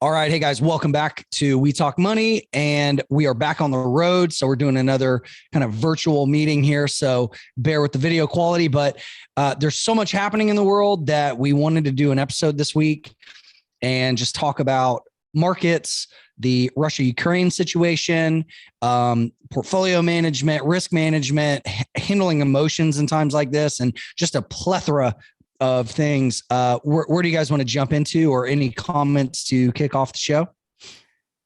All right. Hey guys, welcome back to We Talk Money, and we are back on the road. So we're doing another kind of virtual meeting here. So bear with the video quality, but there's so much happening in the world that we wanted to do an episode this week and just talk about markets, the Russia-Ukraine situation, portfolio management, risk management, handling emotions in times like this, and just a plethora of things. Where do you guys want to jump into, or any comments to kick off the show?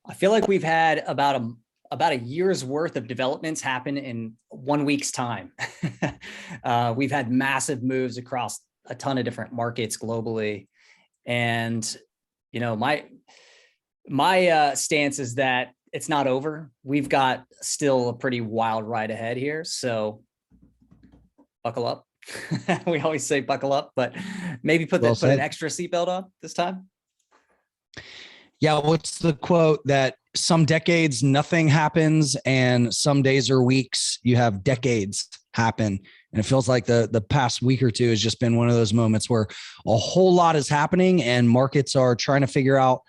I feel like we've had about a year's worth of developments happen in 1 week's time. We've had massive moves across a ton of different markets globally. And, you know, my stance is that it's not over. We've got still a pretty wild ride ahead here. So buckle up. We always say buckle up, but maybe put an extra seatbelt on this time. Yeah. What's the quote that some decades nothing happens, and some days or weeks you have decades happen? And it feels like the past week or two has just been one of those moments where a whole lot is happening and markets are trying to figure out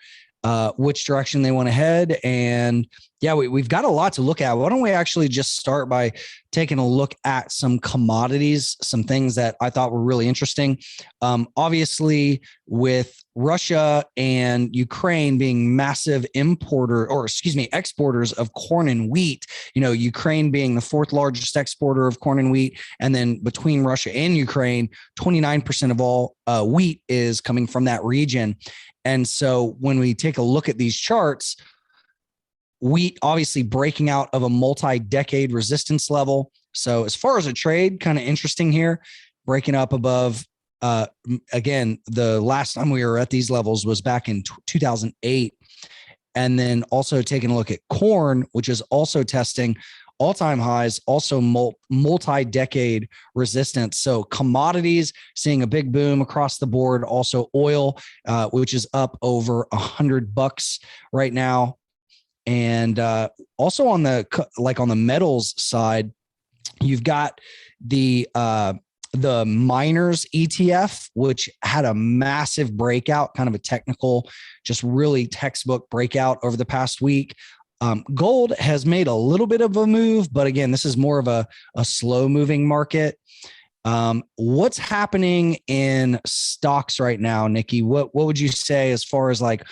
which direction they want to head. And yeah, we've got a lot to look at. Why don't we actually just start by taking a look at some commodities, some things that I thought were really interesting. Obviously, with Russia and Ukraine being massive exporters of corn and wheat, Ukraine being the fourth largest exporter of corn and wheat. And then between Russia and Ukraine, 29% of all wheat is coming from that region. And so when we take a look at these charts, wheat obviously breaking out of a multi-decade resistance level. So as far as a trade, kind of interesting here, breaking up above, again, the last time we were at these levels was back in 2008. And then also taking a look at corn, which is also testing all-time highs, also multi-decade resistance. So commodities seeing a big boom across the board. Also oil, which is up over $100 right now. And also on the metals side, you've got the miners ETF, which had a massive breakout, kind of a technical, just really textbook breakout over the past week. Gold has made a little bit of a move, but again, this is more of a slow moving market. What's happening in stocks right now, Nikki? What would you say as far as like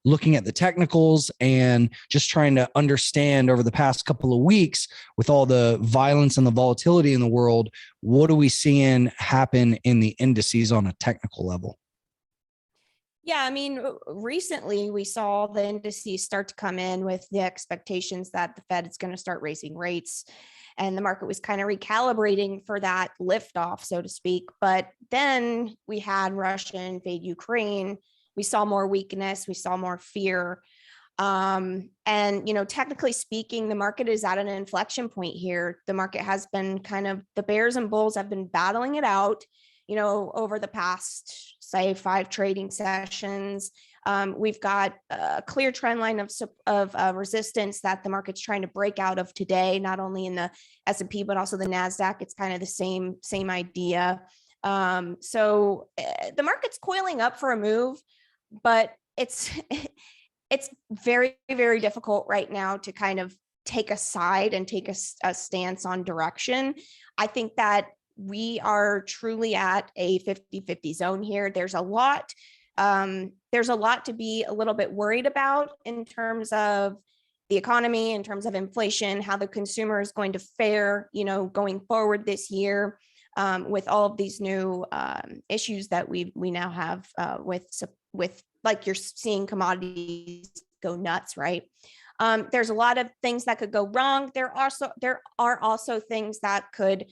looking at the technicals and just trying to understand over the past couple of weeks with all the violence and the volatility in the world, what are we seeing happen in the indices on a technical level? Yeah, I mean, recently we saw the indices start to come in with the expectations that the Fed is going to start raising rates, and the market was kind of recalibrating for that liftoff, so to speak. But then we had Russia invade Ukraine. We saw more weakness. We saw more fear. And, technically speaking, the market is at an inflection point here. The market has been the bears and bulls have been battling it out, over the past, say, 5 trading sessions. We've got a clear trend line of resistance that the market's trying to break out of today, not only in the S&P, but also the NASDAQ. It's kind of the same idea. So the market's coiling up for a move, but it's very, very difficult right now to kind of take a side and take a stance on direction. I think that we are truly at a 50-50 zone here. There's a lot to be a little bit worried about in terms of the economy, in terms of inflation, how the consumer is going to fare, going forward this year, with all of these new issues that we now have with like you're seeing commodities go nuts, right? There's a lot of things that could go wrong. There are also things that could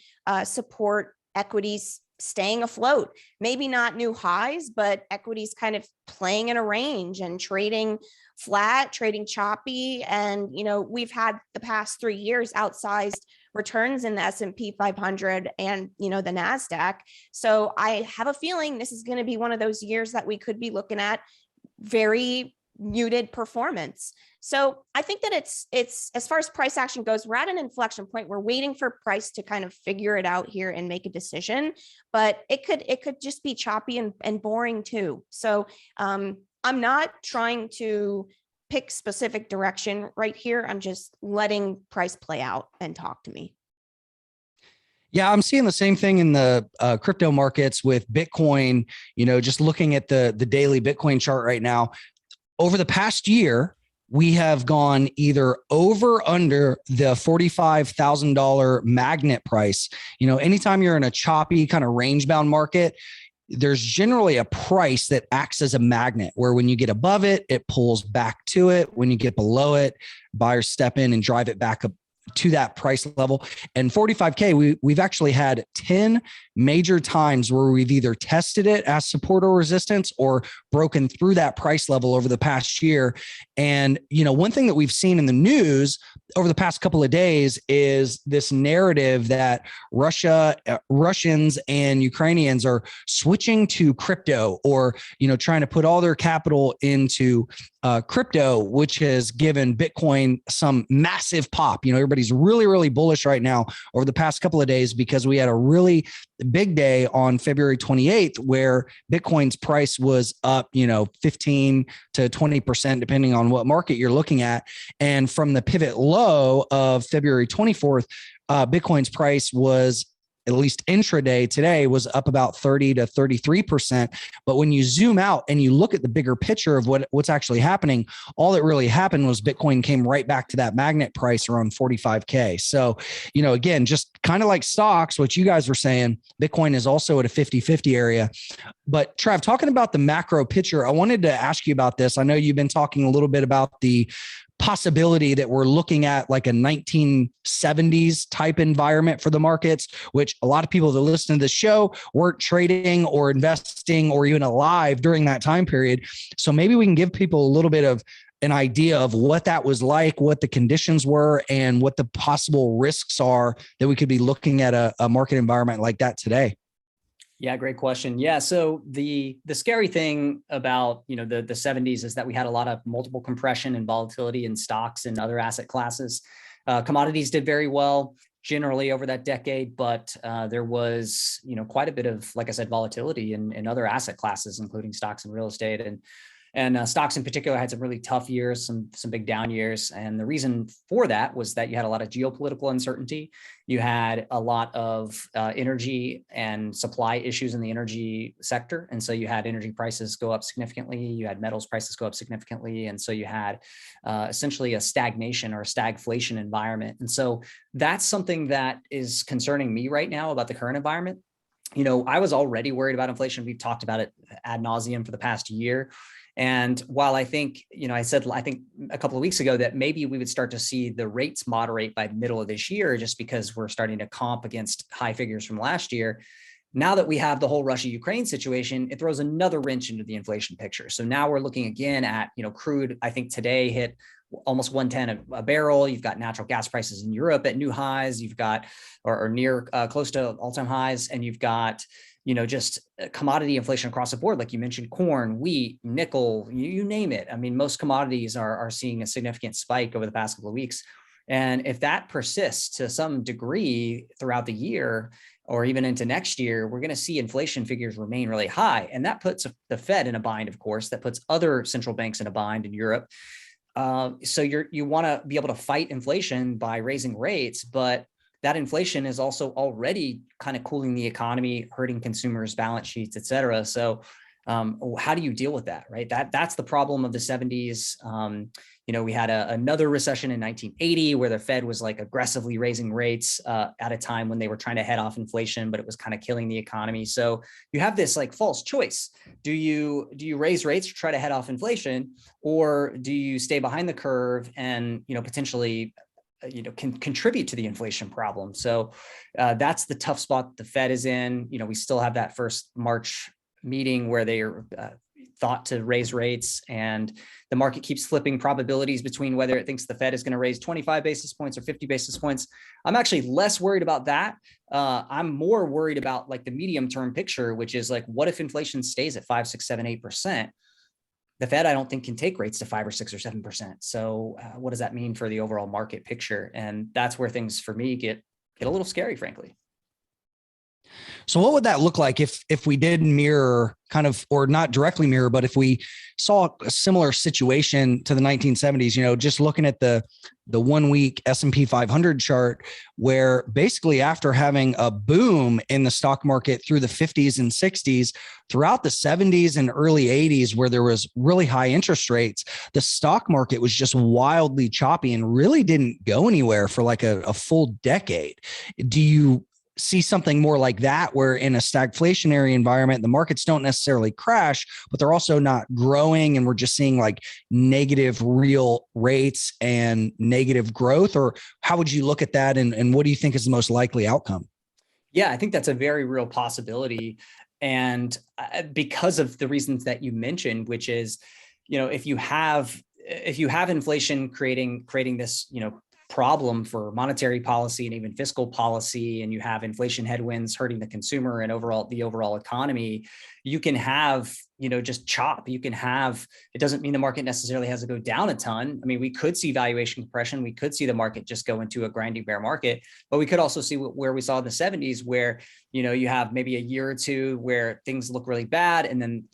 support equities staying afloat. Maybe not new highs, but equities kind of playing in a range and trading flat, trading choppy. And, we've had the past 3 years outsized returns in the S&P 500 and, the NASDAQ. So I have a feeling this is going to be one of those years that we could be looking at very muted performance. So I think that it's as far as price action goes, we're at an inflection point. We're waiting for price to kind of figure it out here and make a decision, but it could just be choppy and boring too. So I'm I'm not trying to pick specific direction right here. I'm just letting price play out and talk to me. Yeah, I'm seeing the same thing in the crypto markets with Bitcoin. Just looking at the daily Bitcoin chart right now, over the past year, we have gone either over under the $45,000 magnet price. Anytime you're in a choppy kind of range bound market, there's generally a price that acts as a magnet where when you get above it, it pulls back to it. When you get below it, buyers step in and drive it back up to that price level. And 45K, we've actually had 10 major times where we've either tested it as support or resistance or broken through that price level over the past year. And, one thing that we've seen in the news over the past couple of days is this narrative that Russians and Ukrainians are switching to crypto or, trying to put all their capital into crypto, which has given Bitcoin some massive pop. Everybody's really, really bullish right now over the past couple of days because we had a really big day on February 28th where Bitcoin's price was up, 15 to 20%, depending on what market you're looking at. And from the pivot low of February 24th, Bitcoin's price was, at least intraday today, was up about 30 to 33%. But when you zoom out and you look at the bigger picture of what's actually happening, all that really happened was Bitcoin came right back to that magnet price around 45K. So, again, just kind of like stocks, what you guys were saying, Bitcoin is also at a 50-50 area. But Trav, talking about the macro picture, I wanted to ask you about this. I know you've been talking a little bit about the possibility that we're looking at like a 1970s type environment for the markets, which a lot of people that listen to the show weren't trading or investing or even alive during that time period. So maybe we can give people a little bit of an idea of what that was like, what the conditions were, and what the possible risks are that we could be looking at a market environment like that today. Yeah, great question. Yeah, so the scary thing about the 70s is that we had a lot of multiple compression and volatility in stocks and other asset classes. Commodities did very well generally over that decade, but there was quite a bit of, like I said, volatility in other asset classes, including stocks and real estate. And stocks in particular had some really tough years, some big down years. And the reason for that was that you had a lot of geopolitical uncertainty. You had a lot of energy and supply issues in the energy sector. And so you had energy prices go up significantly. You had metals prices go up significantly. And so you had essentially a stagnation or a stagflation environment. And so that's something that is concerning me right now about the current environment. I was already worried about inflation. We've talked about it ad nauseum for the past year. And while I think, I think a couple of weeks ago that maybe we would start to see the rates moderate by the middle of this year, just because we're starting to comp against high figures from last year. Now that we have the whole Russia-Ukraine situation, it throws another wrench into the inflation picture. So now we're looking again at, crude, I think today hit almost 110 a barrel. You've got natural gas prices in Europe at new highs. You've got, or near close to all-time highs. And you've got, just commodity inflation across the board. Like you mentioned, corn, wheat, nickel, you name it. I mean, most commodities are seeing a significant spike over the past couple of weeks. And if that persists to some degree throughout the year, or even into next year, we're going to see inflation figures remain really high. And that puts the Fed in a bind, of course, that puts other central banks in a bind in Europe. So you want to be able to fight inflation by raising rates, but that inflation is also already kind of cooling the economy, hurting consumers' balance sheets, et cetera. So how do you deal with that, right? That's the problem of the 70s. We had another recession in 1980 where the Fed was like aggressively raising rates at a time when they were trying to head off inflation, but it was kind of killing the economy. So you have this like false choice. Do you raise rates to try to head off inflation, or do you stay behind the curve and potentially can contribute to the inflation problem? So that's the tough spot the Fed is in. We still have that first March meeting where they are thought to raise rates, and the market keeps flipping probabilities between whether it thinks the Fed is going to raise 25 basis points or 50 basis points. I'm actually less worried about that. I'm more worried about like the medium term picture, which is like, what if inflation stays at 5, 6, 7, 8%? The Fed, I don't think, can take rates to 5 or 6 or 7%. So what does that mean for the overall market picture? And that's where things for me get a little scary, frankly. So what would that look like if we did mirror kind of, or not directly mirror, but if we saw a similar situation to the 1970s, just looking at the 1 week S&P 500 chart, where basically after having a boom in the stock market through the 50s and 60s, throughout the 70s and early 80s, where there was really high interest rates, the stock market was just wildly choppy and really didn't go anywhere for like a full decade. Do you see something more like that, where in a stagflationary environment, the markets don't necessarily crash, but they're also not growing, and we're just seeing like negative real rates and negative growth? Or how would you look at that, and what do you think is the most likely outcome? Yeah, I think that's a very real possibility. And because of the reasons that you mentioned, which is, if you have inflation creating this, problem for monetary policy and even fiscal policy, and you have inflation headwinds hurting the consumer and the overall economy, you can have, just chop. You can have, it doesn't mean the market necessarily has to go down a ton. I mean, we could see valuation compression. We could see the market just go into a grinding bear market, but we could also see where we saw in the 70s, where, you have maybe a year or two where things look really bad. And then,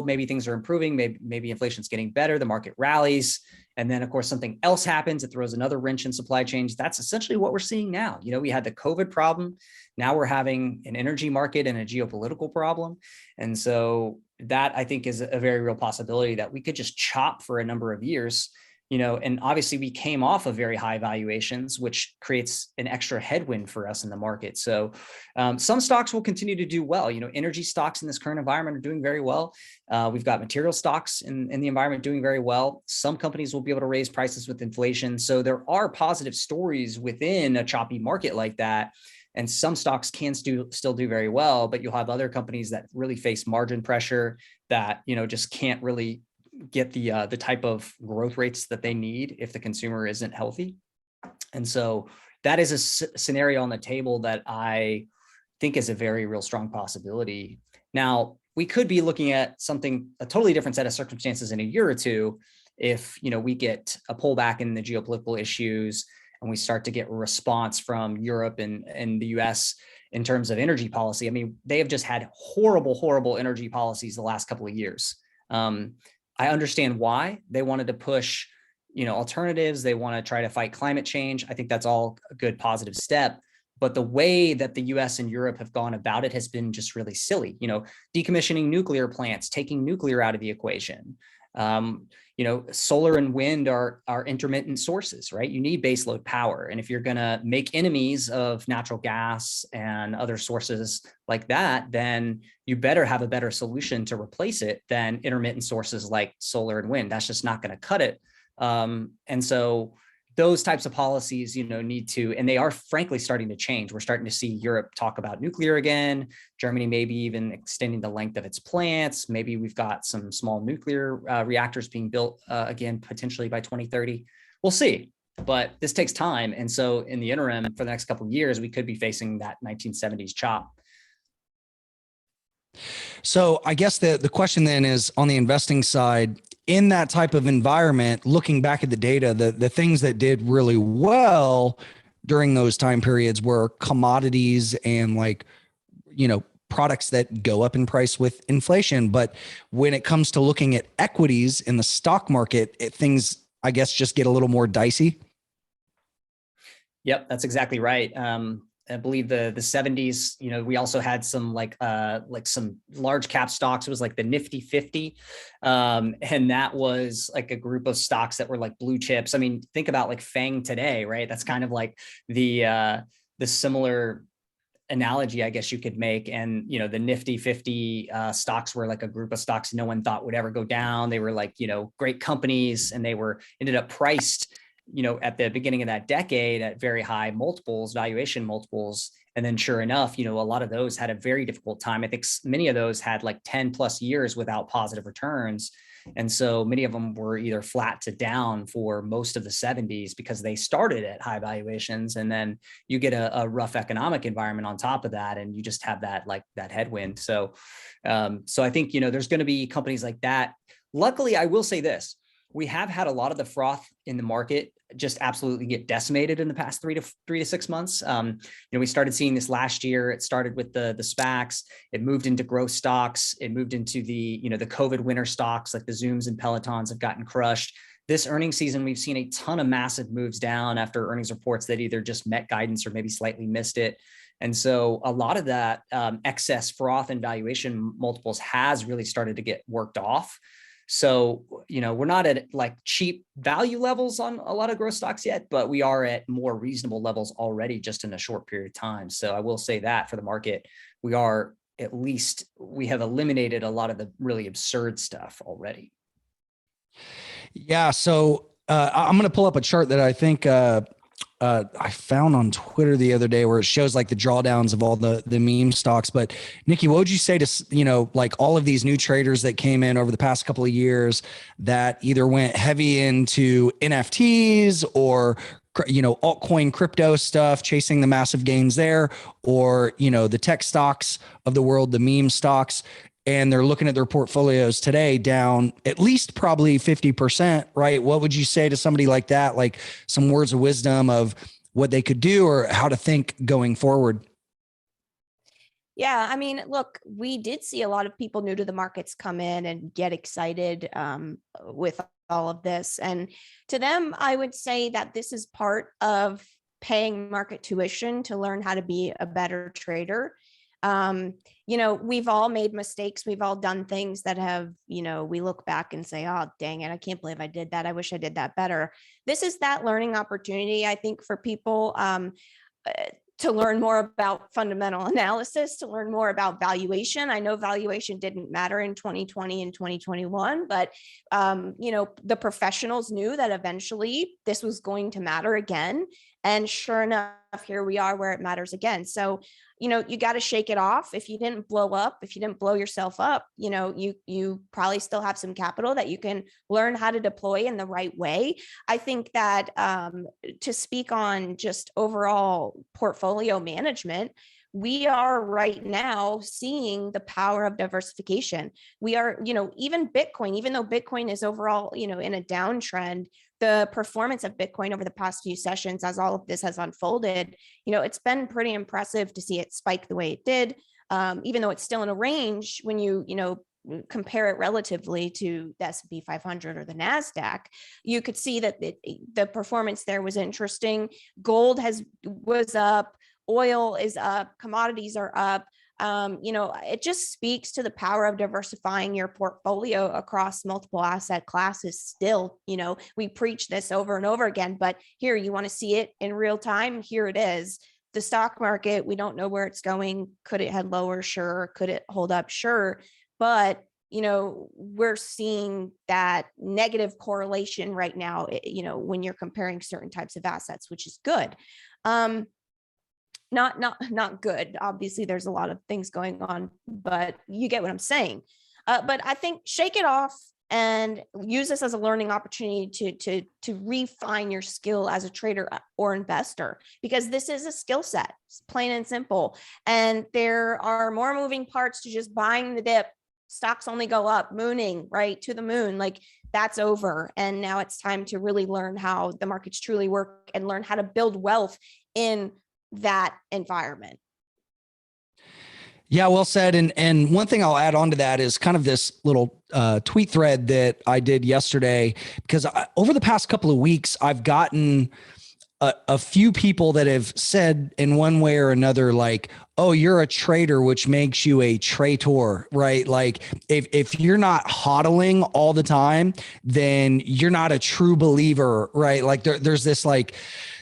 maybe things are improving. Maybe inflation's getting better. The market rallies. And then, of course, something else happens. It throws another wrench in supply chains. That's essentially what we're seeing now. We had the COVID problem. Now we're having an energy market and a geopolitical problem. And so that, I think, is a very real possibility that we could just chop for a number of years. And obviously we came off of very high valuations, which creates an extra headwind for us in the market. So some stocks will continue to do well. Energy stocks in this current environment are doing very well. We've got material stocks in the environment doing very well. Some companies will be able to raise prices with inflation. So there are positive stories within a choppy market like that. And some stocks can still do very well, but you'll have other companies that really face margin pressure that, just can't really get the type of growth rates that they need if the consumer isn't healthy. And so that is a scenario on the table that I think is a very real strong possibility. Now, we could be looking at a totally different set of circumstances in a year or two if, we get a pullback in the geopolitical issues and we start to get a response from Europe and the US in terms of energy policy. I mean, they have just had horrible energy policies the last couple of years. I understand why they wanted to push, alternatives. They want to try to fight climate change. I think that's all a good positive step. But the way that the US and Europe have gone about it has been just really silly. Decommissioning nuclear plants, taking nuclear out of the equation. Solar and wind are intermittent sources, right? You need baseload power. And if you're going to make enemies of natural gas and other sources like that, then you better have a better solution to replace it than intermittent sources like solar and wind. That's just not going to cut it. And so those types of policies, need to, and they are frankly starting to change. We're starting to see Europe talk about nuclear again. Germany maybe even extending the length of its plants. Maybe we've got some small nuclear reactors being built again, potentially by 2030. We'll see, but this takes time. And so in the interim, for the next couple of years, we could be facing that 1970s chop. So I guess the question then is, on the investing side, in that type of environment, looking back at the data, the things that did really well during those time periods were commodities and products that go up in price with inflation. But when it comes to looking at equities in the stock market, things, I guess, just get a little more dicey. Yep, that's exactly right. I believe the 70s, we also had some like some large cap stocks. It was like the Nifty 50. And that was like a group of stocks that were like blue chips. I mean, think about like FANG today, right? That's kind of like the similar analogy, I guess you could make. And, the Nifty 50 stocks were like a group of stocks no one thought would ever go down. They were like, great companies, and they ended up priced at the beginning of that decade at very high multiples, valuation multiples. And then sure enough, a lot of those had a very difficult time. I think many of those had like 10 plus years without positive returns. And so many of them were either flat to down for most of the 70s because they started at high valuations. And then you get a rough economic environment on top of that, and you just have that headwind. So I think, there's going to be companies like that. Luckily, I will say this. We have had a lot of the froth in the market just absolutely get decimated in the past 3 to 6 months. We started seeing this last year. It started with the SPACs. It moved into growth stocks. It moved into the COVID winter stocks, like the Zooms and Pelotons have gotten crushed. This earnings season, we've seen a ton of massive moves down after earnings reports that either just met guidance or maybe slightly missed it. And so a lot of that excess froth and valuation multiples has really started to get worked off. So, we're not at like cheap value levels on a lot of growth stocks yet, but we are at more reasonable levels already just in a short period of time. So I will say that for the market, we have eliminated a lot of the really absurd stuff already. Yeah. So I'm going to pull up a chart that I think I found on Twitter the other day where it shows like the drawdowns of all the meme stocks. But Nikki, what would you say to, like all of these new traders that came in over the past couple of years that either went heavy into NFTs or, altcoin crypto stuff, chasing the massive gains there, or, the tech stocks of the world, the meme stocks, and they're looking at their portfolios today down at least probably 50%, right? What would you say to somebody like that? Like some words of wisdom of what they could do or how to think going forward? Yeah, I mean, look, we did see a lot of people new to the markets come in and get excited with all of this. And to them, I would say that this is part of paying market tuition to learn how to be a better trader. We've all made mistakes. We've all done things that have, we look back and say, oh, dang it, I can't believe I did that. I wish I did that better. This is that learning opportunity, I think, for people to learn more about fundamental analysis, to learn more about valuation. I know valuation didn't matter in 2020 and 2021, but, the professionals knew that eventually this was going to matter again. And sure enough, here we are where it matters again. So, you got to shake it off. If you didn't blow up, if you didn't blow yourself up, you probably still have some capital that you can learn how to deploy in the right way. I think that to speak on just overall portfolio management, we are right now seeing the power of diversification. We are, even Bitcoin, even though Bitcoin is overall, in a downtrend, the performance of Bitcoin over the past few sessions, as all of this has unfolded, it's been pretty impressive to see it spike the way it did, even though it's still in a range when you compare it relatively to the S&P 500 or the NASDAQ. You could see that the performance there was interesting. Gold was up, oil is up, commodities are up. It just speaks to the power of diversifying your portfolio across multiple asset classes. Still, we preach this over and over again, but here you want to see it in real time. Here it is. The stock market, we don't know where it's going. Could it head lower? Sure. Could it hold up? Sure. But, we're seeing that negative correlation right now, when you're comparing certain types of assets, which is good. Not good. Obviously, there's a lot of things going on, but you get what I'm saying. But I think shake it off and use this as a learning opportunity to refine your skill as a trader or investor, because this is a skill set, plain and simple. And there are more moving parts to just buying the dip. Stocks only go up, mooning right to the moon. Like that's over. And now it's time to really learn how the markets truly work and learn how to build wealth in that environment. Yeah, well said. And one thing I'll add on to that is kind of this little tweet thread that I did yesterday, because over the past couple of weeks, I've gotten a few people that have said in one way or another, like, oh, you're a trader, which makes you a traitor, right? Like if you're not hodling all the time, then you're not a true believer, right? Like there's this like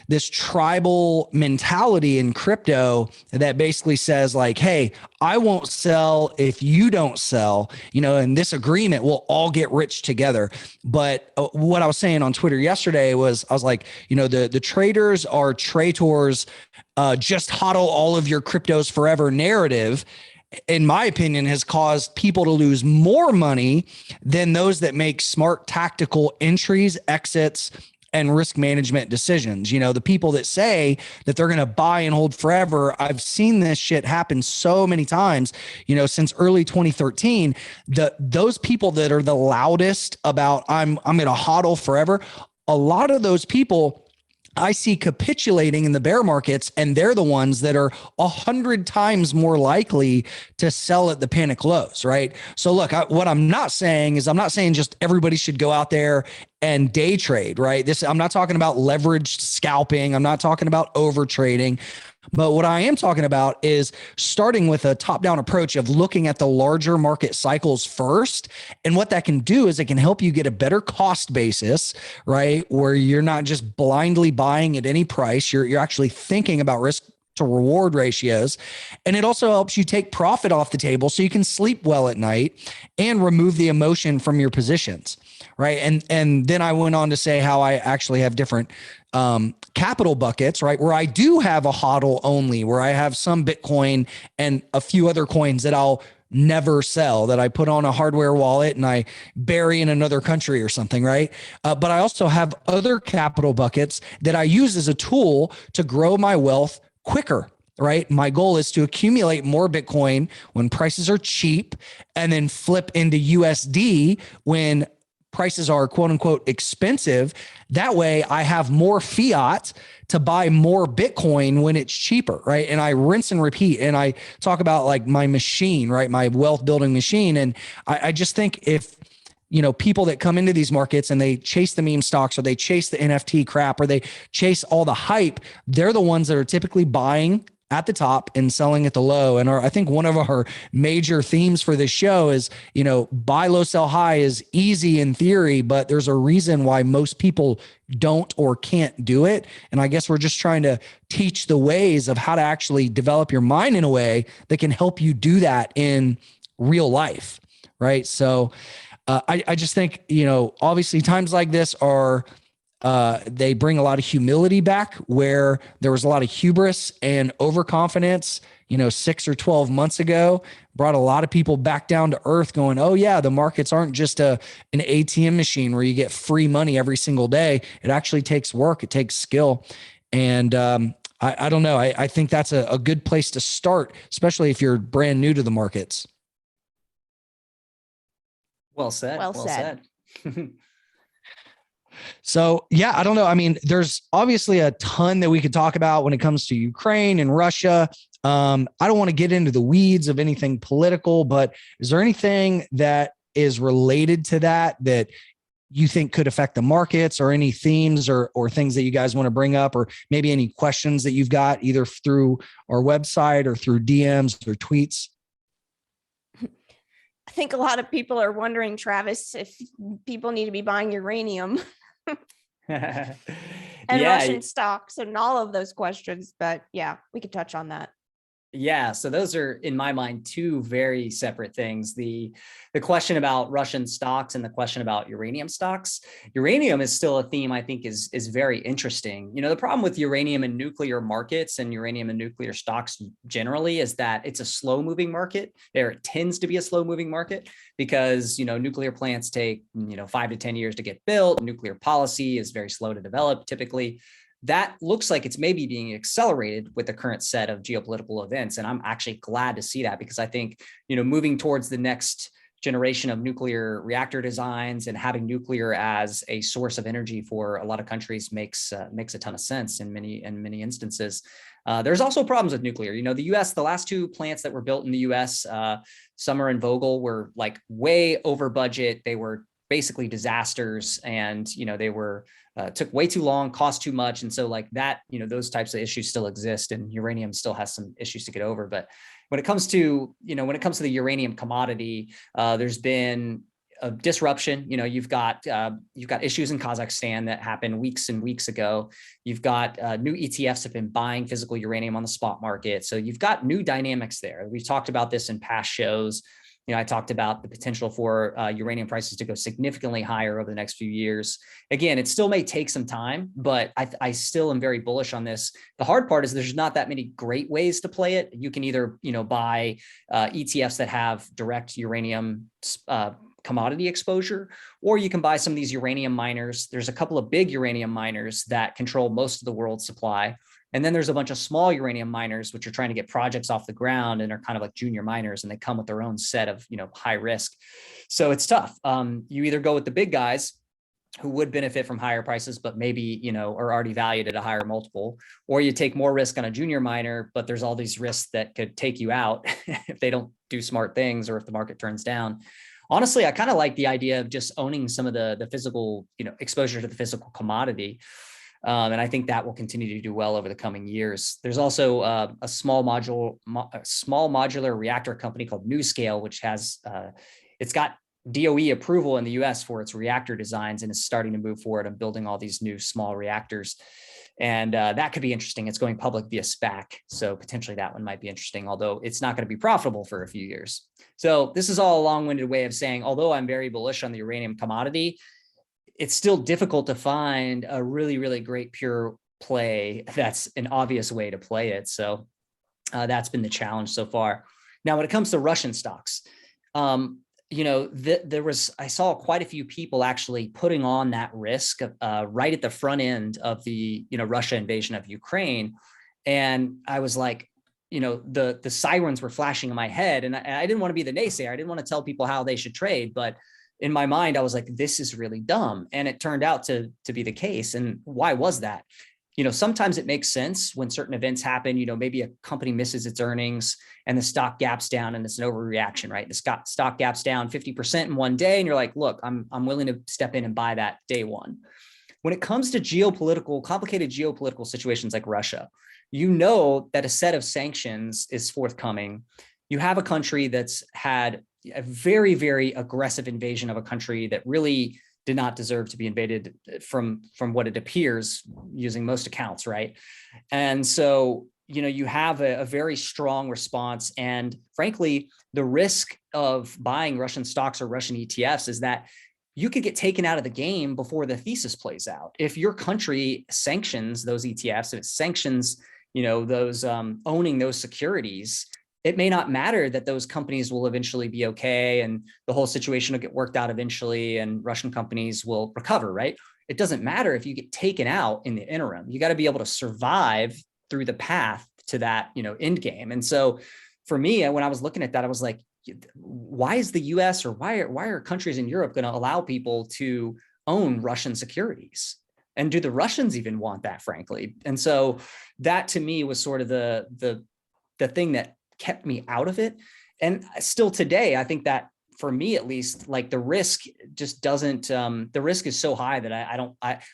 this tribal mentality in crypto that basically says like, hey, I won't sell if you don't sell, and this agreement will all get rich together. But what I was saying on Twitter yesterday was, I was like, the traders are traitors, just hodl all of your cryptos forever narrative, in my opinion, has caused people to lose more money than those that make smart tactical entries, exits, and risk management decisions. The people that say that they're going to buy and hold forever, I've seen this shit happen so many times, since early 2013. Those people that are the loudest about I'm going to hodl forever, a lot of those people I see capitulating in the bear markets, and they're the ones that are 100 times more likely to sell at the panic lows, right? So look, what I'm not saying is, I'm not saying just everybody should go out there and day trade, right? I'm not talking about leveraged scalping. I'm not talking about over trading. But what I am talking about is starting with a top-down approach of looking at the larger market cycles first. And what that can do is it can help you get a better cost basis, right? Where you're not just blindly buying at any price. You're actually thinking about risk to reward ratios. And it also helps you take profit off the table so you can sleep well at night and remove the emotion from your positions, right? And then I went on to say how I actually have different capital buckets, right? Where I do have a hodl only, where I have some Bitcoin and a few other coins that I'll never sell, that I put on a hardware wallet and I bury in another country or something, right? But I also have other capital buckets that I use as a tool to grow my wealth quicker, right? My goal is to accumulate more Bitcoin when prices are cheap and then flip into USD when prices are quote unquote expensive. That way I have more fiat to buy more Bitcoin when it's cheaper, right? And I rinse and repeat. And I talk about like my machine, right? My wealth building machine. And I just think if, people that come into these markets and they chase the meme stocks or they chase the NFT crap or they chase all the hype, they're the ones that are typically buying at the top and selling at the low. And I think one of our major themes for this show is, buy low, sell high is easy in theory, but there's a reason why most people don't or can't do it. And I guess we're just trying to teach the ways of how to actually develop your mind in a way that can help you do that in real life. Right. So I just think, obviously times like this are, they bring a lot of humility back where there was a lot of hubris and overconfidence, 6 or 12 months ago, brought a lot of people back down to earth going, oh yeah, the markets aren't just an ATM machine where you get free money every single day. It actually takes work. It takes skill. And, I don't know. I think that's a good place to start, especially if you're brand new to the markets. Well said. Well said. So, yeah, I don't know. I mean, there's obviously a ton that we could talk about when it comes to Ukraine and Russia. I don't want to get into the weeds of anything political, but is there anything that is related to that you think could affect the markets, or any themes or things that you guys want to bring up, or maybe any questions that you've got either through our website or through DMs or tweets? I think a lot of people are wondering, Travis, if people need to be buying uranium and Russian stocks and all of those questions. But yeah, we could touch on that. Yeah, so those are, in my mind, two very separate things. The question about Russian stocks and the question about uranium stocks. Uranium is still a theme I think is very interesting. The problem with uranium and nuclear markets and uranium and nuclear stocks generally is that it's a slow moving market. It tends to be a slow moving market because, nuclear plants take, 5 to 10 years to get built. Nuclear policy is very slow to develop typically. That looks like it's maybe being accelerated with the current set of geopolitical events. And I'm actually glad to see that, because I think, moving towards the next generation of nuclear reactor designs and having nuclear as a source of energy for a lot of countries makes a ton of sense in many instances. There's also problems with nuclear. The US, the last two plants that were built in the US, Summer and Vogtle, were like way over budget. They were basically disasters, and they were took way too long, cost too much, and so like that, those types of issues still exist, and uranium still has some issues to get over. But when it comes to the uranium commodity, there's been a disruption. You've got issues in Kazakhstan that happened weeks and weeks ago. You've got new ETFs have been buying physical uranium on the spot market, so you've got new dynamics there. We've talked about this in past shows. I talked about the potential for uranium prices to go significantly higher over the next few years. Again, it still may take some time, but I still am very bullish on this. The hard part is there's not that many great ways to play it. You can either, buy ETFs that have direct uranium commodity exposure, or you can buy some of these uranium miners. There's a couple of big uranium miners that control most of the world's supply. And then there's a bunch of small uranium miners, which are trying to get projects off the ground and are kind of like junior miners, and they come with their own set of, high risk. So it's tough. You either go with the big guys, who would benefit from higher prices, but maybe, are already valued at a higher multiple, or you take more risk on a junior miner, but there's all these risks that could take you out if they don't do smart things or if the market turns down. Honestly, I kind of like the idea of just owning some of the physical, exposure to the physical commodity. And I think that will continue to do well over the coming years. There's also a small modular reactor company called NuScale, which has, it's got DOE approval in the US for its reactor designs and is starting to move forward and building all these new small reactors. And that could be interesting. It's going public via SPAC. So potentially that one might be interesting, although it's not going to be profitable for a few years. So this is all a long-winded way of saying, although I'm very bullish on the uranium commodity, it's still difficult to find a really, really great pure play that's an obvious way to play it. So that's been the challenge so far. Now, when it comes to Russian stocks, I saw quite a few people actually putting on that risk right at the front end of the, Russia invasion of Ukraine. And I was like, the sirens were flashing in my head, and I didn't want to be the naysayer. I didn't want to tell people how they should trade, but in my mind, I was like, this is really dumb. And it turned out to be the case. And why was that? Sometimes it makes sense when certain events happen, maybe a company misses its earnings and the stock gaps down and it's an overreaction, right? The stock gaps down 50% in one day. And you're like, look, I'm willing to step in and buy that day one. When it comes to complicated geopolitical situations like Russia, that a set of sanctions is forthcoming. You have a country that's had a very, very aggressive invasion of a country that really did not deserve to be invaded from what it appears using most accounts, right? And so, you have a very strong response. And frankly, the risk of buying Russian stocks or Russian ETFs is that you could get taken out of the game before the thesis plays out. If your country sanctions those ETFs, if it sanctions, those owning those securities, it may not matter that those companies will eventually be okay and the whole situation will get worked out eventually and Russian companies will recover, right? It doesn't matter if you get taken out in the interim. You got to be able to survive through the path to that, end game. And so for me, when I was looking at that, I was like, why is the US or why are countries in Europe going to allow people to own Russian securities? And do the Russians even want that, frankly? And so that to me was sort of the thing that kept me out of it. And still today, I think that for me, at least, like the risk just doesn't, the risk is so high that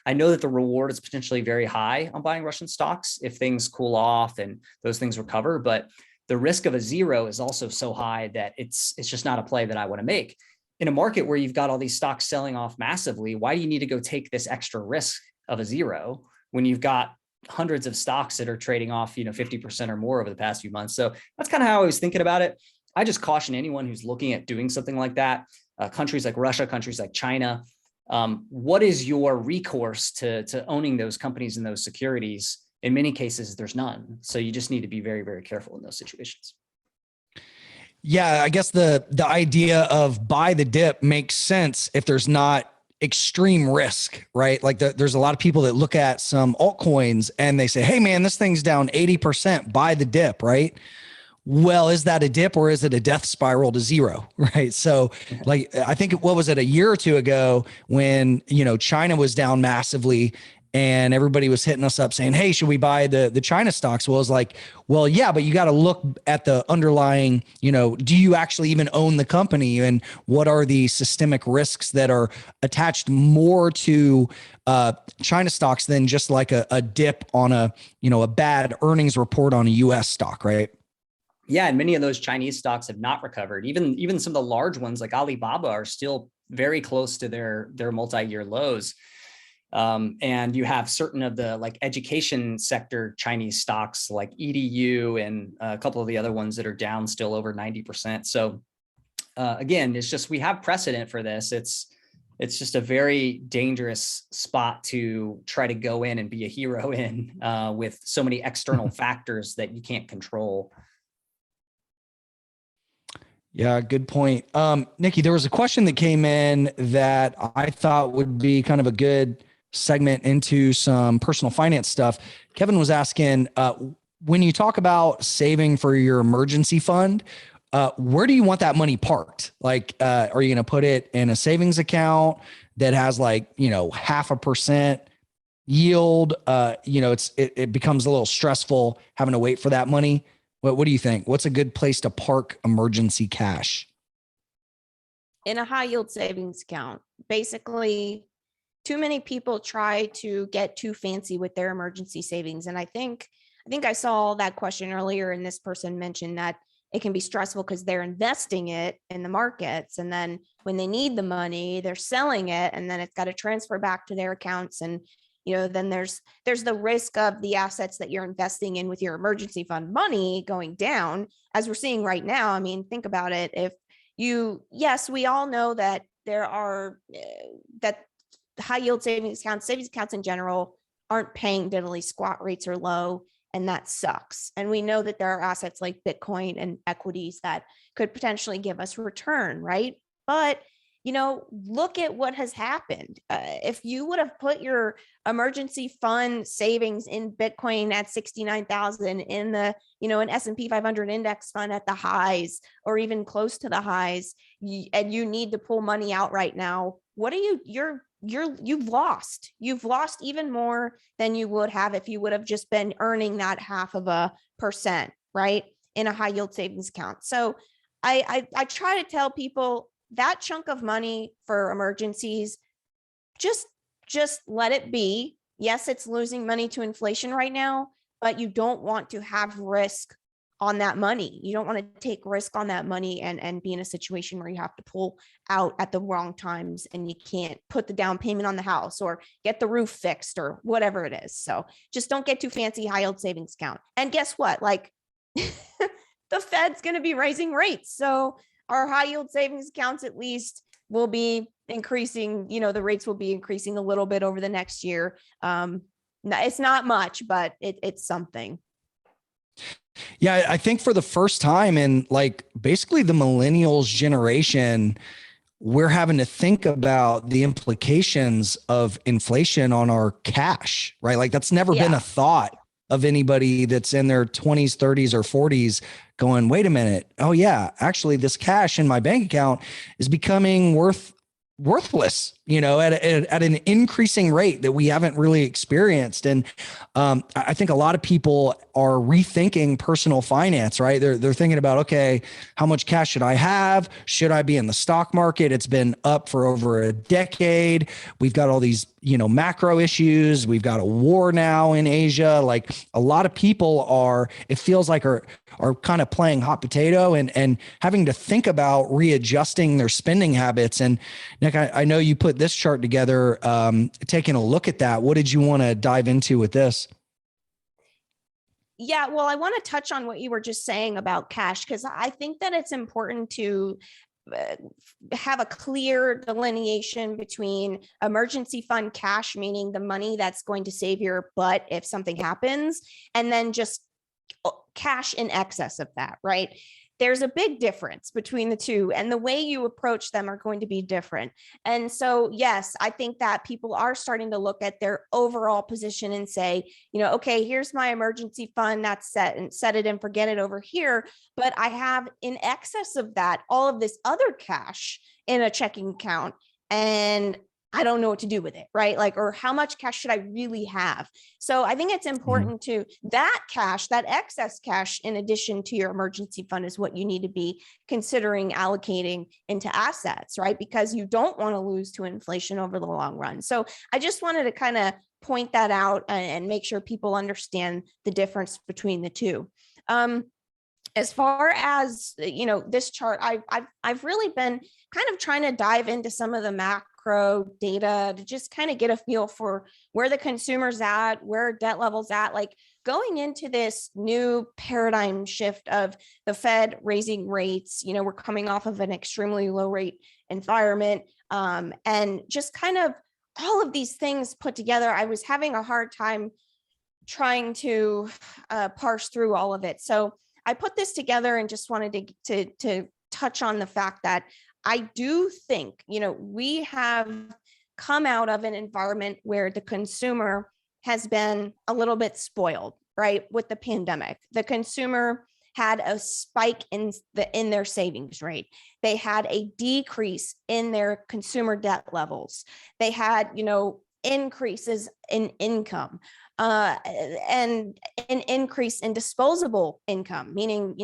I know that the reward is potentially very high on buying Russian stocks if things cool off and those things recover. But the risk of a zero is also so high that it's just not a play that I want to make. In a market where you've got all these stocks selling off massively, why do you need to go take this extra risk of a zero when you've got hundreds of stocks that are trading off, 50% or more over the past few months? So that's kind of how I was thinking about it. I just caution anyone who's looking at doing something like that, countries like Russia, countries like China, what is your recourse to owning those companies and those securities? In many cases, there's none. So you just need to be very, very careful in those situations. Yeah, I guess the idea of buy the dip makes sense if there's not extreme risk, right? Like there's a lot of people that look at some altcoins and they say, hey man, this thing's down 80%, buy the dip, right? Well, is that a dip or is it a death spiral to zero? Right. So like, I think, what was it, a year or two ago when, China was down massively and everybody was hitting us up saying, hey, should we buy the China stocks? Well, it's like, well, yeah, but you got to look at the underlying, do you actually even own the company? And what are the systemic risks that are attached more to China stocks than just like a dip on a bad earnings report on a US stock, right? Yeah, and many of those Chinese stocks have not recovered. Even some of the large ones like Alibaba are still very close to their multi-year lows. And you have certain of the like education sector Chinese stocks like EDU and a couple of the other ones that are down still over 90%. So again, it's just, we have precedent for this. It's just a very dangerous spot to try to go in and be a hero in with so many external factors that you can't control. Yeah, good point. Nikki, there was a question that came in that I thought would be kind of a good segment into some personal finance stuff. Kevin was asking, when you talk about saving for your emergency fund, where do you want that money parked? Like, are you going to put it in a savings account that has like, 0.5% yield? It becomes a little stressful having to wait for that money. What do you think? What's a good place to park emergency cash? In a high yield savings account. Basically, too many people try to get too fancy with their emergency savings. And I think I saw that question earlier, and this person mentioned that it can be stressful because they're investing it in the markets. And then when they need the money, they're selling it, and then it's got to transfer back to their accounts. And, then there's the risk of the assets that you're investing in with your emergency fund money going down, as we're seeing right now. I mean, think about it. If yes, we all know that there are, that high yield savings accounts in general aren't paying diddly squat, rates are low, and that sucks. And we know that there are assets like Bitcoin and equities that could potentially give us return, right? But, look at what has happened. If you would have put your emergency fund savings in Bitcoin at 69,000, in the, an S&P 500 index fund at the highs, or even close to the highs, and you need to pull money out right now, what are you've lost even more than you would have if you would have just been earning that 0.5%, right, in a high yield savings account. So I try to tell people that chunk of money for emergencies, just let it be. Yes, it's losing money to inflation right now, but you don't want to have risk on that money. You don't want to take risk on that money and be in a situation where you have to pull out at the wrong times and you can't put the down payment on the house or get the roof fixed or whatever it is. So just don't get too fancy high yield savings account. And guess what? Like the Fed's going to be raising rates. So our high yield savings accounts at least will be increasing, the rates will be increasing a little bit over the next year. It's not much, but it's something. Yeah, I think for the first time in like basically the millennials generation, we're having to think about the implications of inflation on our cash, right? Like that's never been a thought of anybody that's in their 20s, 30s, or 40s going, wait a minute. Oh yeah, actually this cash in my bank account is becoming worthless, at an increasing rate that we haven't really experienced. And I think a lot of people are rethinking personal finance, right? They're thinking about, okay, how much cash should I have? Should I be in the stock market? It's been up for over a decade. We've got all these, macro issues. We've got a war now in Asia. Like a lot of people it feels like are kind of playing hot potato and having to think about readjusting their spending habits. And Nick, I know you put this chart together, taking a look at that. What did you want to dive into with this? Yeah, well, I want to touch on what you were just saying about cash, because I think that it's important to have a clear delineation between emergency fund cash, meaning the money that's going to save your butt if something happens, and then just cash in excess of that, right? There's a big difference between the two, and the way you approach them are going to be different. And so, yes, I think that people are starting to look at their overall position and say, okay, here's my emergency fund that's set, and set it and forget it over here. But I have in excess of that, all of this other cash in a checking account, and I don't know what to do with it, right? Like, or how much cash should I really have? So I think it's important to that cash, that excess cash, in addition to your emergency fund, is what you need to be considering allocating into assets, right? Because you don't want to lose to inflation over the long run. So I just wanted to kind of point that out and make sure people understand the difference between the two. As far as, this chart, I've really been kind of trying to dive into some of the macro data to just kind of get a feel for where the consumer's at, where debt levels at, like going into this new paradigm shift of the Fed raising rates. We're coming off of an extremely low rate environment, and just kind of all of these things put together. I was having a hard time trying to parse through all of it. So I put this together and just wanted to touch on the fact that I do think, we have come out of an environment where the consumer has been a little bit spoiled, right? With the pandemic, the consumer had a spike in their savings rate. They had a decrease in their consumer debt levels. They had, increases in income, and an increase in disposable income, meaning,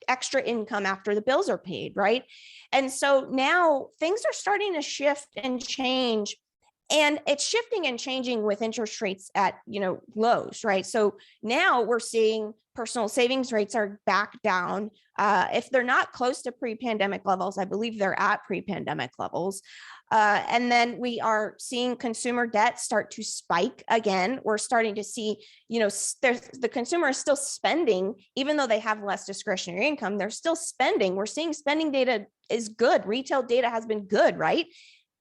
extra income after the bills are paid, right? And so now things are starting to shift and change, and it's shifting and changing with interest rates at, lows, right? So now we're seeing personal savings rates are back down. If they're not close to pre-pandemic levels, I believe they're at pre-pandemic levels. And then we are seeing consumer debt start to spike again. We're starting to see, the consumer is still spending, even though they have less discretionary income, they're still spending. We're seeing spending data is good. Retail data has been good, right?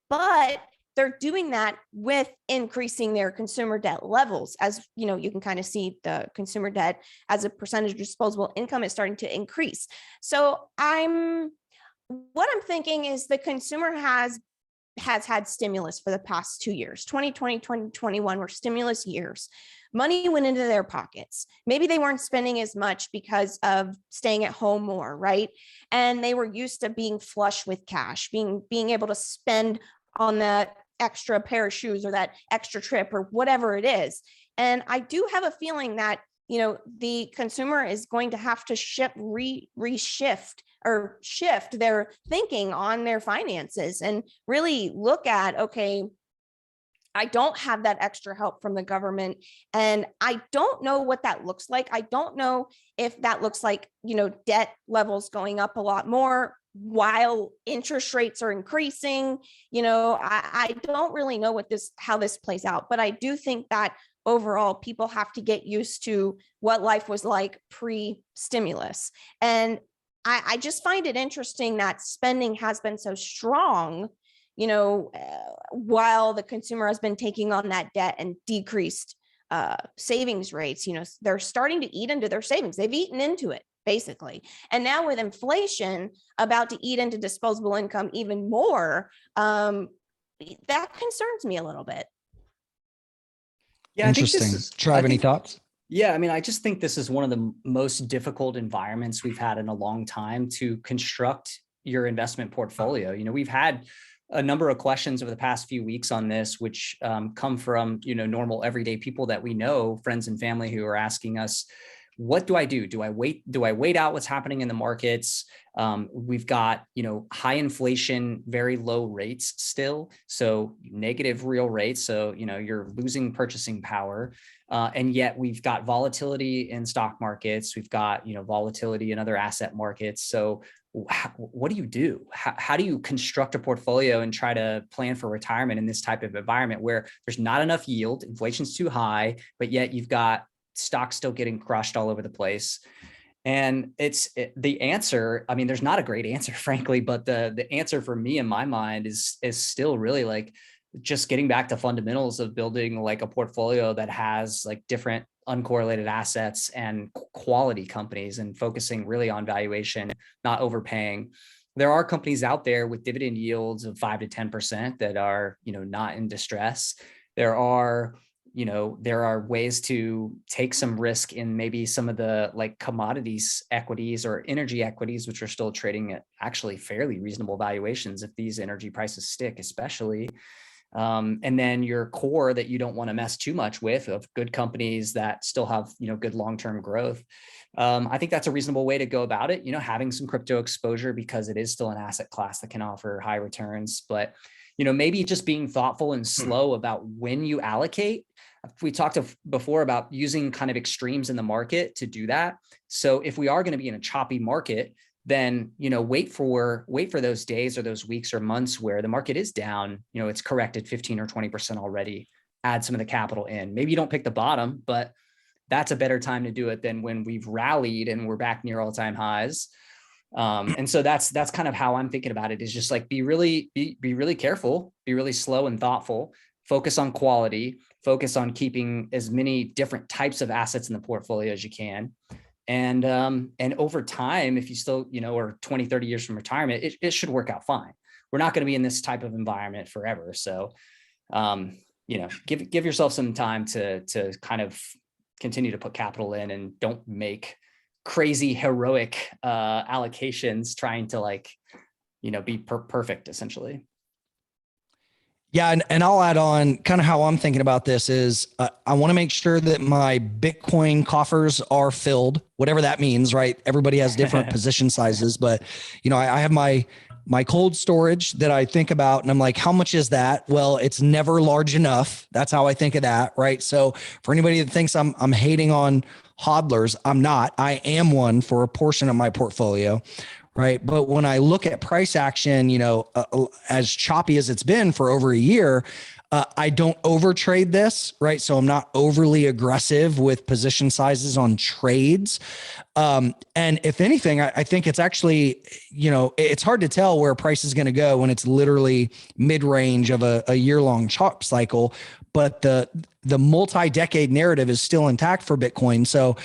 But they're doing that with increasing their consumer debt levels. As you can kind of see, the consumer debt as a percentage of disposable income is starting to increase. So what I'm thinking is the consumer has had stimulus for the past 2 years. 2020, 2021 were stimulus years. Money went into their pockets. Maybe they weren't spending as much because of staying at home more, right? And they were used to being flush with cash, being able to spend on that extra pair of shoes or that extra trip or whatever it is. And I do have a feeling that, the consumer is going to have to shift their thinking on their finances and really look at, okay, I don't have that extra help from the government. And I don't know what that looks like. I don't know if that looks like, debt levels going up a lot more while interest rates are increasing. I don't really know how this plays out, but I do think that overall people have to get used to what life was like pre-stimulus. And I just find it interesting that spending has been so strong, while the consumer has been taking on that debt and decreased savings rates. They're starting to eat into their savings. They've eaten into it, basically. And now with inflation about to eat into disposable income even more, that concerns me a little bit. Yeah, Interesting. I think this is, Do you have any thoughts? Yeah, I mean, I just think this is one of the most difficult environments we've had in a long time to construct your investment portfolio. We've had a number of questions over the past few weeks on this, which come from, normal everyday people that we know, friends and family, who are asking us, what do I do? Do I wait out what's happening in the markets? We've got, high inflation, very low rates still. So negative real rates. So, you're losing purchasing power. And yet we've got volatility in stock markets. We've got, volatility in other asset markets. So what do you do? How do you construct a portfolio and try to plan for retirement in this type of environment where there's not enough yield, inflation's too high, but yet you've got stocks still getting crushed all over the place? And the answer, I mean, there's not a great answer, frankly, but the answer for me in my mind is still really like just getting back to fundamentals of building like a portfolio that has like different uncorrelated assets and quality companies, and focusing really on valuation, not overpaying. There are companies out there with dividend yields of 5 to 10% that are, not in distress. There are ways to take some risk in maybe some of the like commodities equities or energy equities, which are still trading at actually fairly reasonable valuations if these energy prices stick, especially. And then your core that you don't want to mess too much with, of good companies that still have, good long-term growth. I think that's a reasonable way to go about it, having some crypto exposure because it is still an asset class that can offer high returns, but maybe just being thoughtful and slow about when you allocate. We talked before about using kind of extremes in the market to do that. So if we are going to be in a choppy market, then, wait for those days or those weeks or months where the market is down, it's corrected 15 or 20% already, add some of the capital in. Maybe you don't pick the bottom, but that's a better time to do it than when we've rallied and we're back near all-time highs. And so that's kind of how I'm thinking about it, is just like, be really careful, be really slow and thoughtful, focus on quality, focus on keeping as many different types of assets in the portfolio as you can. And over time, if you still, are 20, 30 years from retirement, it should work out fine. We're not going to be in this type of environment forever. So, give yourself some time to kind of continue to put capital in, and don't make crazy heroic allocations trying to like, be perfect essentially. Yeah, and I'll add on kind of how I'm thinking about this is I want to make sure that my Bitcoin coffers are filled, whatever that means, right? Everybody has different position sizes, but I have my cold storage that I think about, and I'm like, how much is that? Well, it's never large enough. That's how I think of that, right? So for anybody that thinks I'm hating on hodlers, I'm not. I am one for a portion of my portfolio. Right. But when I look at price action, as choppy as it's been for over a year, I don't overtrade this. Right. So I'm not overly aggressive with position sizes on trades. And if anything, I think it's actually, it's hard to tell where price is going to go when it's literally mid-range of a year-long chop cycle. But the multi-decade narrative is still intact for Bitcoin. So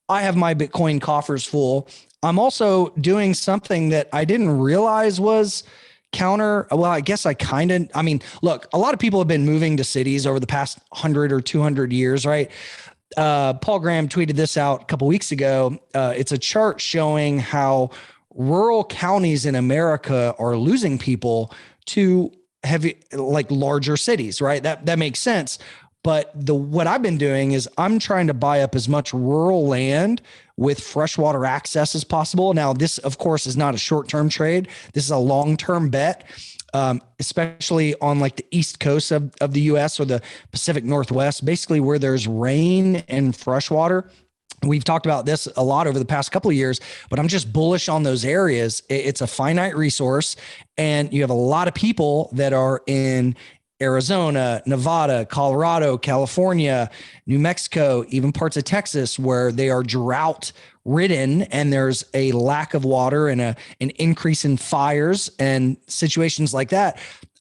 I have my Bitcoin coffers full. I'm also doing something that I didn't realize was counter. Well, I guess look, a lot of people have been moving to cities over the past 100 or 200 years, right? Paul Graham tweeted this out a couple weeks ago. It's a chart showing how rural counties in America are losing people to larger cities, right? That makes sense. But what I've been doing is I'm trying to buy up as much rural land with freshwater access as possible. Now, this, of course, is not a short-term trade. This is a long-term bet, especially on like the East Coast of the US or the Pacific Northwest, basically where there's rain and freshwater. We've talked about this a lot over the past couple of years, but I'm just bullish on those areas. It's a finite resource, and you have a lot of people that are in Arizona, Nevada, Colorado, California, New Mexico, even parts of Texas where they are drought ridden and there's a lack of water and an increase in fires and situations like that.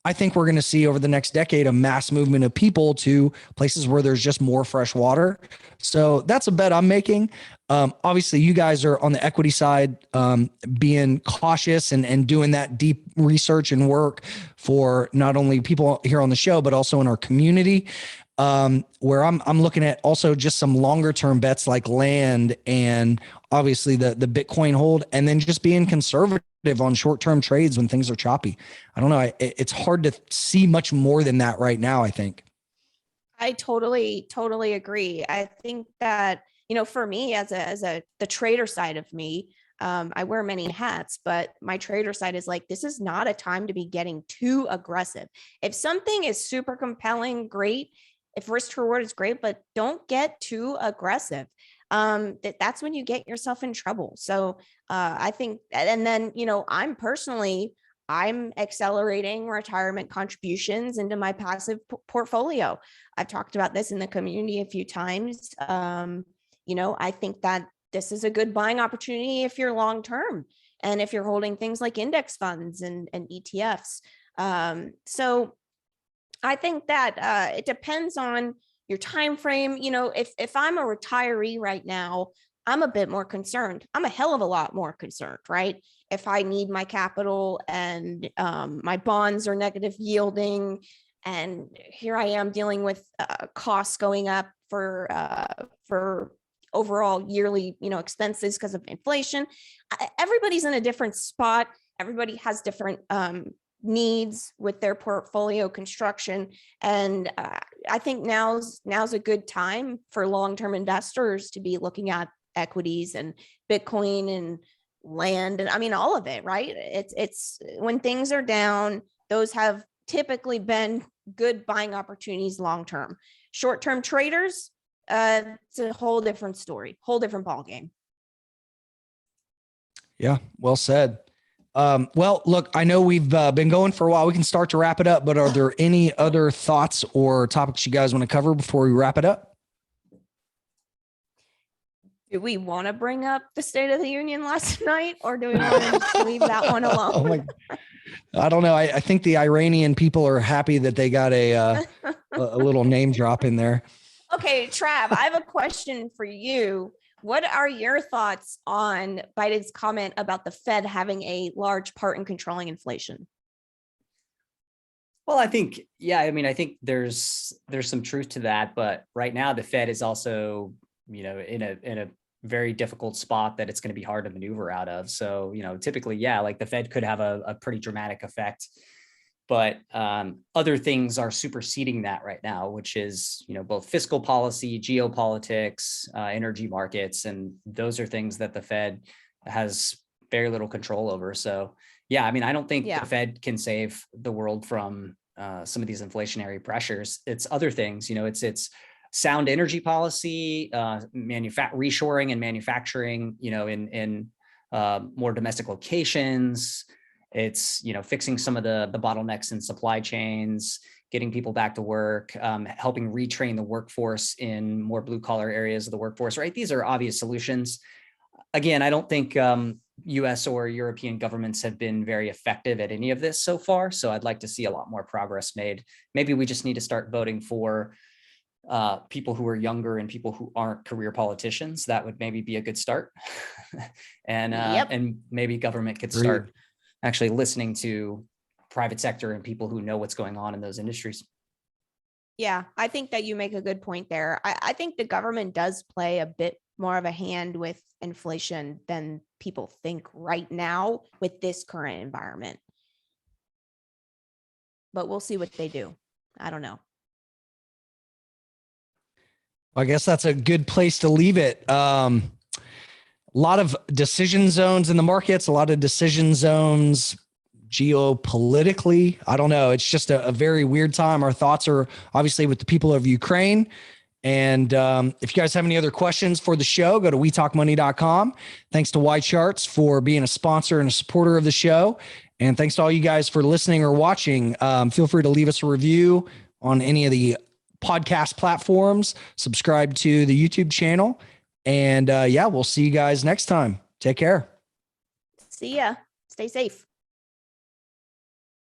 I think we're going to see over the next decade a mass movement of people to places where there's just more fresh water. So that's a bet I'm making. Obviously, you guys are on the equity side, being cautious and doing that deep research and work for not only people here on the show, but also in our community. Where I'm looking at also just some longer term bets like land and obviously the Bitcoin hold, and then just being conservative on short-term trades when things are choppy. I don't know. It's hard to see much more than that right now, I think. I totally agree. I think that, for me as the trader side of me, I wear many hats, but my trader side is like, this is not a time to be getting too aggressive. If something is super compelling, great. If risk to reward is great, but don't get too aggressive. That's when you get yourself in trouble. So I think, and then, I'm accelerating retirement contributions into my passive portfolio. I've talked about this in the community a few times. I think that this is a good buying opportunity if you're long-term and if you're holding things like index funds and ETFs. So I think that it depends on your time frame. If I'm a retiree right now, I'm a bit more concerned. I'm a hell of a lot more concerned, right? If I need my capital and my bonds are negative yielding, and here I am dealing with costs going up for overall yearly, expenses because of inflation. Everybody's in a different spot. Everybody has different needs with their portfolio construction. And I think now's a good time for long-term investors to be looking at equities and Bitcoin and land. And all of it, right? It's when things are down, those have typically been good buying opportunities long-term. Short-term traders, it's a whole different story, whole different ballgame. Yeah, well said. Well, look, I know we've been going for a while. We can start to wrap it up, but are there any other thoughts or topics you guys want to cover before we wrap it up? Do we want to bring up the State of the Union last night, or do we want to leave that one alone? Oh my, I don't know. I think the Iranian people are happy that they got a little name drop in there. Okay, Trav, I have a question for you. What are your thoughts on Biden's comment about the Fed having a large part in controlling inflation? Well, I think, I think there's some truth to that, but right now the Fed is also, in a very difficult spot that it's going to be hard to maneuver out of. So, you know, typically, yeah, like the Fed could have a pretty dramatic effect, but other things are superseding that right now, which is, you know, both fiscal policy, geopolitics, energy markets, and those are things that the Fed has very little control over. So, yeah, I mean, I don't think the Fed can save the world from some of these inflationary pressures. It's other things, you know, it's sound energy policy, reshoring and manufacturing, you know, in more domestic locations. It's, you know, fixing some of the bottlenecks in supply chains, getting people back to work, helping retrain the workforce in more blue collar areas of the workforce, right? These are obvious solutions. Again, I don't think US or European governments have been very effective at any of this so far. So I'd like to see a lot more progress made. Maybe we just need to start voting for people who are younger and people who aren't career politicians. That would maybe be a good start. And maybe government could start actually listening to private sector and people who know what's going on in those industries. Yeah, I think that you make a good point there. I think the government does play a bit more of a hand with inflation than people think right now with this current environment. But we'll see what they do. I don't know. I guess that's a good place to leave it. A lot of decision zones in the markets, a lot of decision zones geopolitically. I don't know. It's just a very weird time. Our thoughts are obviously with the people of Ukraine. And if you guys have any other questions for the show, go to wetalkmoney.com. Thanks to Y Charts for being a sponsor and a supporter of the show. And thanks to all you guys for listening or watching. Feel free to leave us a review on any of the podcast platforms. Subscribe to the YouTube channel. And yeah, we'll see you guys next time. Take care. See ya. Stay safe.